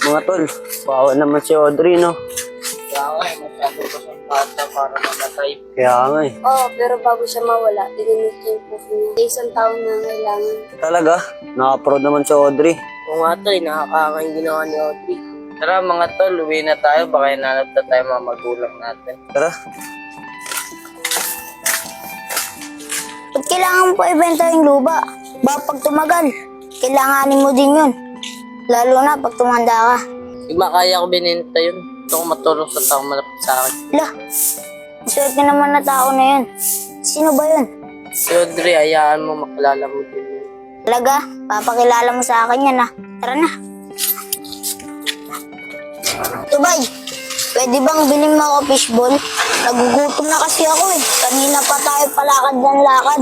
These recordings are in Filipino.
Mga tol, bawa naman si Audrey, no? Kaya nga, masyado ko siyang bata para mamatay. Kaya nga eh. Oo, pero bago siya mawala, dinamit niya yung proof niya. Sa isang taon na kailangan. Talaga, naka-proud naman si Audrey. Kung nga tol, nakakanga yung ginawa ni Audrey. Tara mga tol, uwi na tayo. Baka hinanap na tayo mga magulang natin. Tara. Ba't kailangan mo pa ibenta yung lupa? Baka pag tumagal, kailanganin mo din yun. Lalo na pag tumanda ka. Di ba kaya ko binenta yun? Gusto ko matulong sa tao malapit sa akin. Lah, swerte naman na tao na yun. Sino ba yun? Si Audrey, hayaan mo makilala mo din yun. Talaga, papakilala mo sa akin yan Tara na. Tubay, pwede bang bilhin mo ako fishball? Nagugutom na kasi ako eh. Kanina pa tayo palakad ng lakad.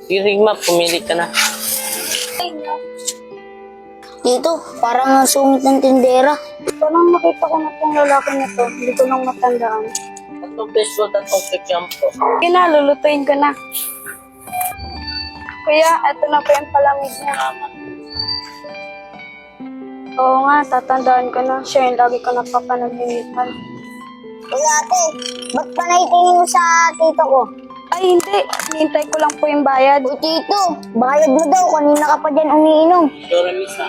Sige, Rigma, pumili ka na. Dito, parang ang sungit ng tindera. Parang nakita ko na itong lalaki na to. Hindi ko lang matandaan. Tatlong peso, tatlong kichampo. Lulutuin ko na. Kuya, eto na po yung palamig niya. Tama. Oo nga, tatandaan ko na. Siya yung lagi ko napapanaginitan. Kuya ate, ba't pa naitingin mo sa tito ko? Ay hindi, hinintay ko lang po yung bayad. O tito, bayad mo daw. Kanina ka pa dyan umiinom. Dora Misa.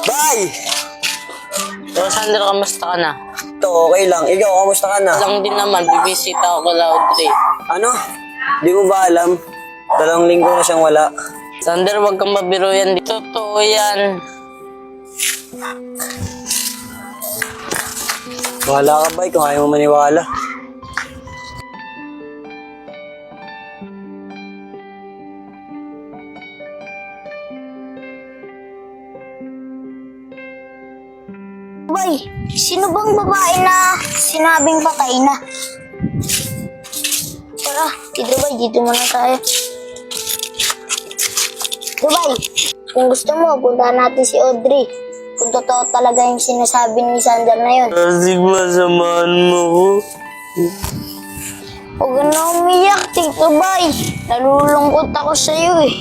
Bye! So, Sandra, kamusta ka na? Ito, okay lang. Ikaw, kamusta ka na? Lang din naman, bibisita ako kala Audrey. Ano? Di mo ba alam? 2 linggo na siyang wala. Sander, wag kang mabiro yan. Totoo yan. Wala ka ba kung ayaw mo maniwala? Bay, sino bang babae na sinabing patay na? Tara, Dubay, dito muna tayo. Dubay, kung gusto mo, puntahan natin si Audrey. Kung totoo talaga yung sinasabi ni Sander na yun. Sigma, samahan mo ko. Huwag ka na umiyak, Tito Bay. Nalulungkot ako sa'yo eh.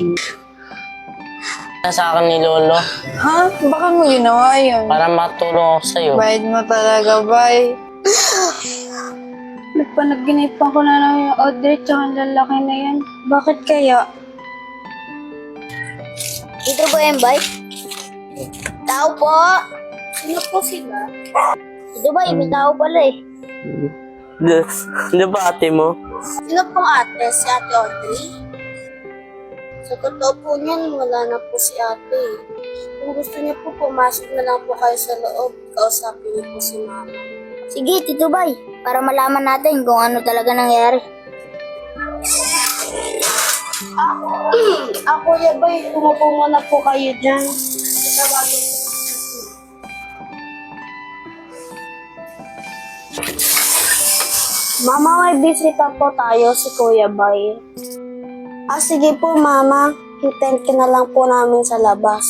Sa akin ni Lolo, Ha? Baka mo ginawa yun? para matulong ako sa'yo. Bayad mo talaga, bay. Nagpanaginip ko na lang yung Audrey tsaka ang lalaki na yan. Bakit kaya? Dito ba yan, Bay? Tao po! Sino po sila? Dito ba, may tao pala eh. Di ba ate mo? Sino pong ate? Si Ate Audrey? Sa totoo po niyan, wala na po si ate. Kung gusto niyo po, pumasok na lang po kayo sa loob. Kausapin niyo po si mama. Sige, Tito Bay, para malaman natin kung ano talaga nangyari. Ako ya Bay, umupo muna po kayo dyan. Mama, may bisita po tayo si Kuya Bay. Sige po, Mama. Hintayin ka na lang po namin sa labas.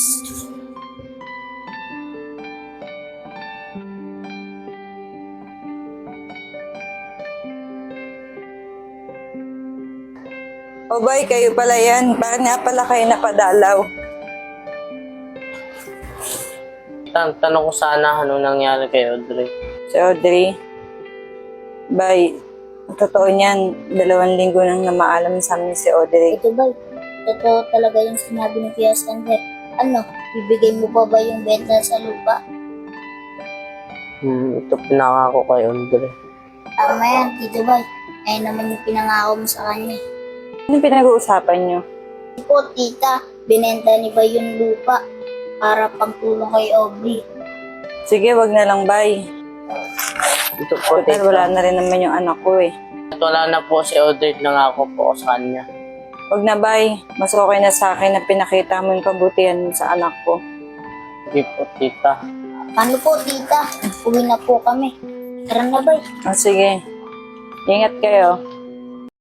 O bay, kayo pala yan. Bakit nga pala kayo napadalaw? Tanong ko sana ano nangyari kay Audrey. Si Audrey, bay, totoo niyan, 2 linggo nang namaalam sa amin si Audrey. Ito ba? Totoo talaga yung sinabi ni Kuya Sander. Ano, bibigay mo pa ba yung benta sa lupa? Ito pinangako kay Audrey. Tama yan, Tito Bay. Ayun naman yung pinangako mo sa kanya. Anong pinag-uusapan niyo? Po, tita, binenta ni Bay yung lupa para pagtulong kay Aubrey. Sige, wag na lang, bay. Ito po, Total, tita. wala na rin naman yung anak ko eh. At wala na po si Audrey, nangako po ako sa kanya. Wag na, bay. Mas okay na sa akin na pinakita mo yung kabutihan mo sa anak ko. Sige po, tita. Ano po, tita? Uwi na po kami. Tara na, Bay. Sige. Ingat kayo.